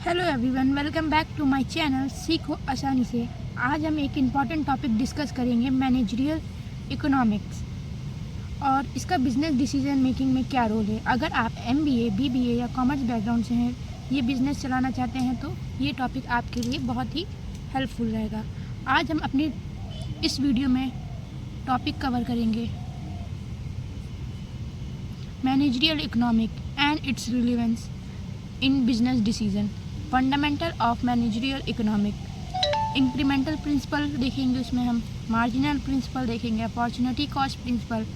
Hello everyone, welcome back to my channel सीखो आसानी से। आज हम एक इम्पॉर्टेंट टॉपिक डिस्कस करेंगे, मैनेजरियल इकोनॉमिक्स और इसका बिजनेस डिसीजन मेकिंग में क्या रोल है। अगर आप MBA, BBA या कॉमर्स बैकग्राउंड से हैं, ये बिज़नेस चलाना चाहते हैं तो ये टॉपिक आपके लिए बहुत ही हेल्पफुल रहेगा। आज हम अपनी इस वीडियो में टॉपिक कवर करेंगे managerial economic and its relevance in business decision, fundamental of managerial economic. Incremental principle देखेंगे, उसमें हम मार्जिनल प्रिंसिपल देखेंगे, opportunity cost principle,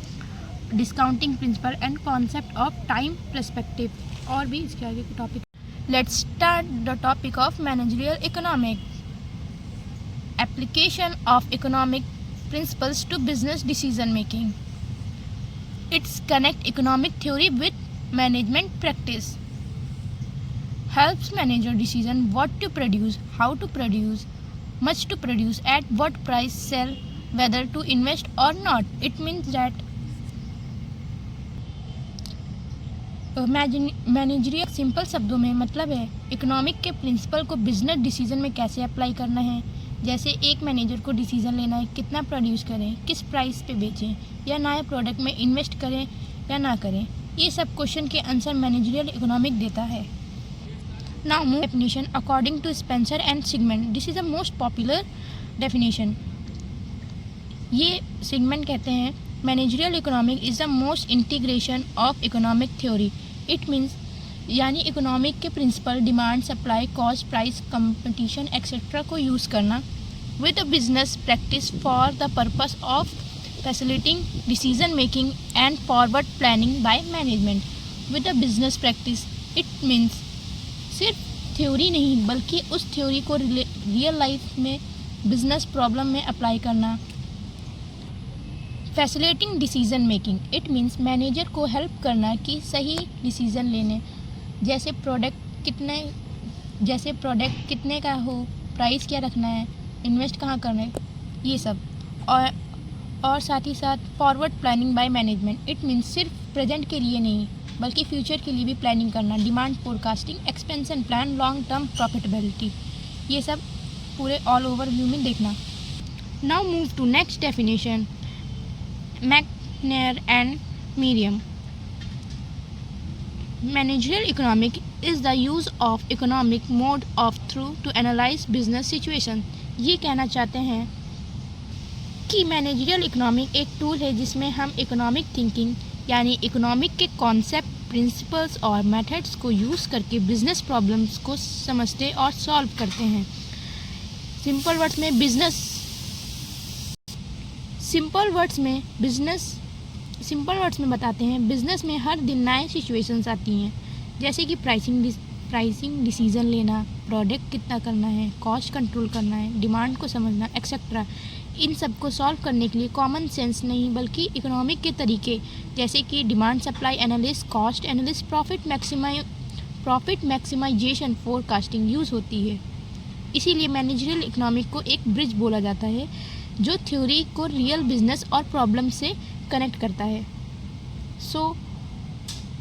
discounting principle and concept of time perspective और भी इसके आगे के topic. Let's start the topic of managerial economic. Application of economic principles to business decision making. Its connect economic theory with management practice, helps manager decision what to produce, how to produce, much to produce, at what price sell, whether to invest or not. It means that managerial simple शब्दों में मतलब है economic के principal को business decision में कैसे apply करना है। जैसे एक मैनेजर को डिसीजन लेना है कितना प्रोड्यूस करें, किस प्राइस पे बेचें या नए प्रोडक्ट में इन्वेस्ट करें या ना करें। ये सब क्वेश्चन के आंसर मैनेजरियल इकोनॉमिक देता है। Now move definition according to Spencer and Sigmund. This is the most popular definition. ये Sigmund कहते हैं managerial economic is the most integration of economic theory. It means यानी इकोनॉमिक के principle demand, supply, cost, price, competition etcetera को use करना with a business practice for the purpose of facilitating decision making and forward planning by management. With a business practice it means सिर्फ theory नहीं बल्कि उस theory को real life में business problem में apply करना। Facilitating decision making it means manager को help करना कि सही डिसीजन लेने, जैसे प्रोडक्ट कितने का हो, प्राइस क्या रखना है, इन्वेस्ट कहाँ करना है, ये सब। और साथ ही साथ forward planning by management it means सिर्फ प्रेजेंट के लिए नहीं बल्कि फ्यूचर के लिए भी प्लानिंग करना। Demand forecasting, expansion plan, long term profitability, ये सब पूरे ऑल ओवर व्यू में देखना। Now move to next definition, McNair and Merriam. Managerial economic is the use of economic mode of through to analyse business situation. ये कहना चाहते हैं कि मैनेजरियल इकोनॉमिक एक टूल है जिसमें हम इकोनॉमिक थिंकिंग यानी इकोनॉमिक के कॉन्सेप्ट, प्रिंसिपल्स और मेथड्स को यूज़ करके बिजनेस प्रॉब्लम्स को समझते और सॉल्व करते हैं। सिंपल वर्ड्स में बताते हैं, बिजनेस में हर दिन नए सिचुएशंस आती हैं, जैसे कि प्राइसिंग डिसीजन लेना, प्रोडक्ट कितना करना है, कॉस्ट कंट्रोल करना है, डिमांड को समझना एक्सेट्रा। इन सब को सॉल्व करने के लिए कॉमन सेंस नहीं बल्कि इकोनॉमिक के तरीके जैसे कि demand supply analysis, cost analysis, profit maximisation, forecasting use होती है। इसीलिए मैनेजरियल इकोनॉमिक को एक ब्रिज बोला जाता है जो थ्योरी को रियल बिजनेस और प्रॉब्लम से कनेक्ट करता है।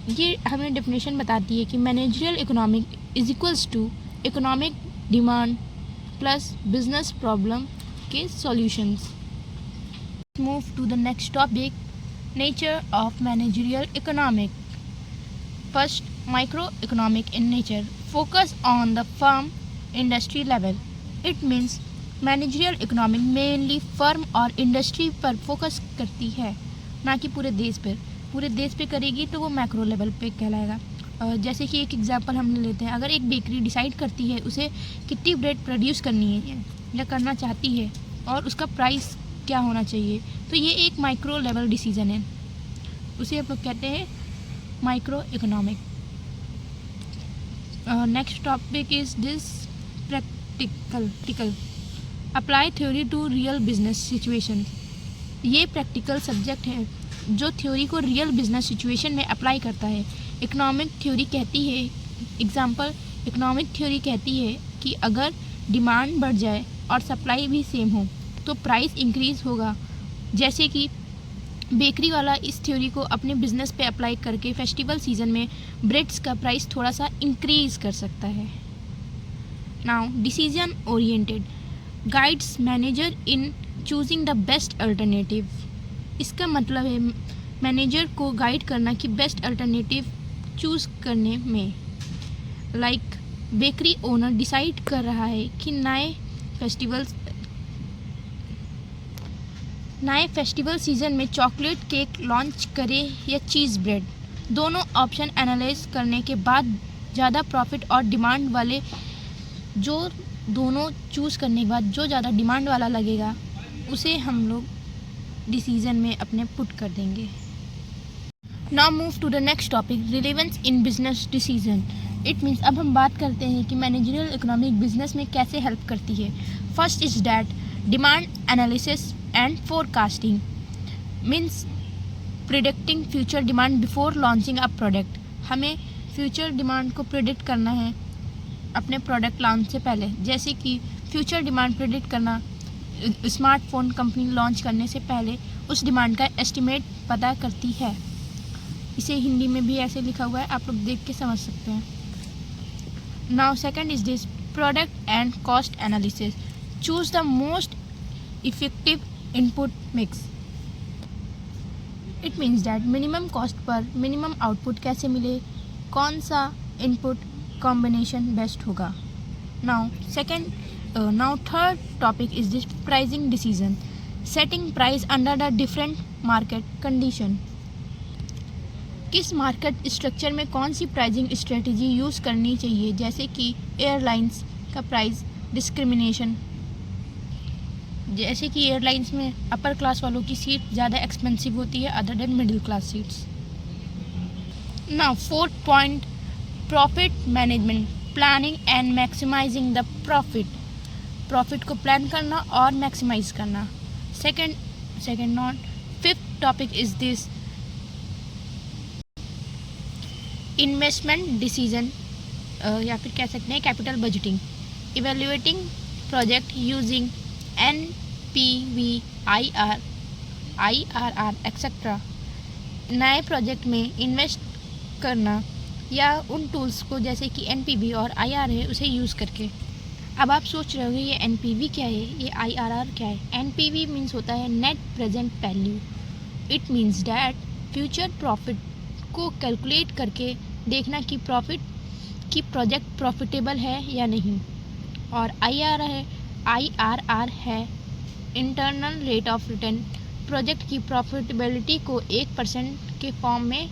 ये हमें डेफिनेशन बताती है कि managerial economic is equals to economic demand plus business problem के solutions. Move to the next topic, nature of managerial economic. First, micro economic in nature, focus on the firm industry level. It means managerial economic mainly firm और industry पर focus करती है, ना कि पूरे देश पर। पूरे देश पे करेगी तो वो मैक्रो लेवल पे कहलाएगा। जैसे कि एक एग्जांपल हम लेते हैं, अगर एक बेकरी डिसाइड करती है उसे कितनी ब्रेड प्रोड्यूस करनी है या करना चाहती है और उसका प्राइस क्या होना चाहिए, तो ये एक माइक्रो लेवल डिसीजन है, उसे हम लोग कहते हैं micro economic. Next topic is this practical, apply theory to real business situation. ये प्रैक्टिकल सब्जेक्ट है जो थ्योरी को रियल बिजनेस सिचुएशन में अप्लाई करता है। इकोनॉमिक थ्योरी कहती है कि अगर डिमांड बढ़ जाए और सप्लाई भी सेम हो तो प्राइस इंक्रीज़ होगा। जैसे कि बेकरी वाला इस थ्योरी को अपने बिजनेस पे अप्लाई करके फेस्टिवल सीज़न में ब्रेड्स का प्राइस थोड़ा सा इंक्रीज़ कर सकता है। Now decision oriented guides manager in choosing the best alternative. इसका मतलब है मैनेजर को गाइड करना कि बेस्ट अल्टरनेटिव चूज़ करने में। लाइक बेकरी ओनर डिसाइड कर रहा है कि नए फेस्टिवल सीज़न में चॉकलेट केक लॉन्च करे या चीज़ ब्रेड। दोनों ऑप्शन एनालाइज करने के बाद ज़्यादा प्रॉफिट और डिमांड वाले जो दोनों चूज़ करने के बाद जो ज़्यादा डिमांड वाला लगेगा उसे हम लोग डिसीज़न में अपने पुट कर देंगे। Now move to the next topic relevance in business decision. It means अब हम बात करते हैं कि मैनेजरियल इकोनॉमिक बिजनेस में कैसे हेल्प करती है। First is that demand analysis and forecasting means predicting future demand before launching a product. हमें फ्यूचर डिमांड को प्रिडिक्ट करना है अपने प्रोडक्ट लॉन्च से पहले। जैसे कि फ्यूचर डिमांड प्रिडिक्ट करना, स्मार्टफोन कंपनी लॉन्च करने से पहले उस डिमांड का एस्टिमेट पता करती है। इसे हिंदी में भी ऐसे लिखा हुआ है, आप लोग देख के समझ सकते हैं। Now second is this product and cost analysis. Choose the most effective input mix. It means that minimum cost per minimum output कैसे मिले, कौन सा इनपुट कॉम्बिनेशन बेस्ट होगा। Now third topic is this pricing decision. Setting price under the different market condition. किस market structure में कौन सी pricing strategy use करनी चाहिए, जैसे कि एयरलाइंस का प्राइस डिस्क्रिमिनेशन। जैसे कि एयरलाइंस में अपर क्लास वालों की सीट ज़्यादा एक्सपेंसिव होती है other than middle class seats. Now fourth point profit management, planning and maximising the profit को प्लान करना और मैक्सिमाइज करना। Fifth topic is this investment decision या फिर कह सकते हैं capital budgeting. Evaluating project using NPV, IRR etcetera. नए प्रोजेक्ट में इन्वेस्ट करना या उन टूल्स को जैसे कि NPV और IR है उसे यूज़ करके। अब आप सोच रहे होंगे ये NPV क्या है, ये IRR क्या है। NPV मीन्स होता है net present value. It means that future profit को कैलकुलेट करके देखना कि प्रोजेक्ट प्रॉफिटेबल है या नहीं। और IRR है internal rate of return. Project की प्रॉफिटेबिलिटी को 1% के फॉर्म में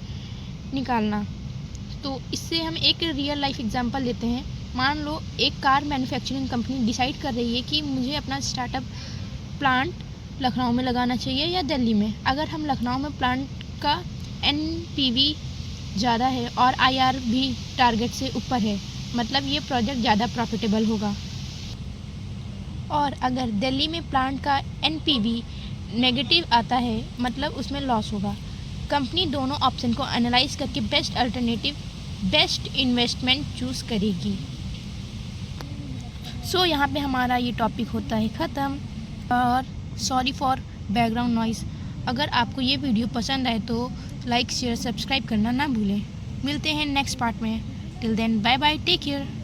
निकालना। तो इससे हम एक रियल लाइफ एग्जांपल लेते हैं। मान लो एक कार मैन्युफैक्चरिंग कंपनी डिसाइड कर रही है कि मुझे अपना स्टार्टअप प्लांट लखनऊ में लगाना चाहिए या दिल्ली में। अगर हम लखनऊ में प्लांट का NPV ज़्यादा है और IR भी टारगेट से ऊपर है, मतलब ये प्रोजेक्ट ज़्यादा प्रॉफिटेबल होगा। और अगर दिल्ली में प्लांट का NPV नेगेटिव आता है, मतलब उसमें लॉस होगा। कंपनी दोनों ऑप्शन को एनालाइज करके best alternative, best investment choose करेगी। सो यहाँ पे हमारा ये टॉपिक होता है ख़त्म। और सॉरी फॉर बैकग्राउंड नॉइज़। अगर आपको ये वीडियो पसंद आए तो लाइक शेयर सब्सक्राइब करना ना भूलें। मिलते हैं नेक्स्ट पार्ट में। Till then bye bye, take care.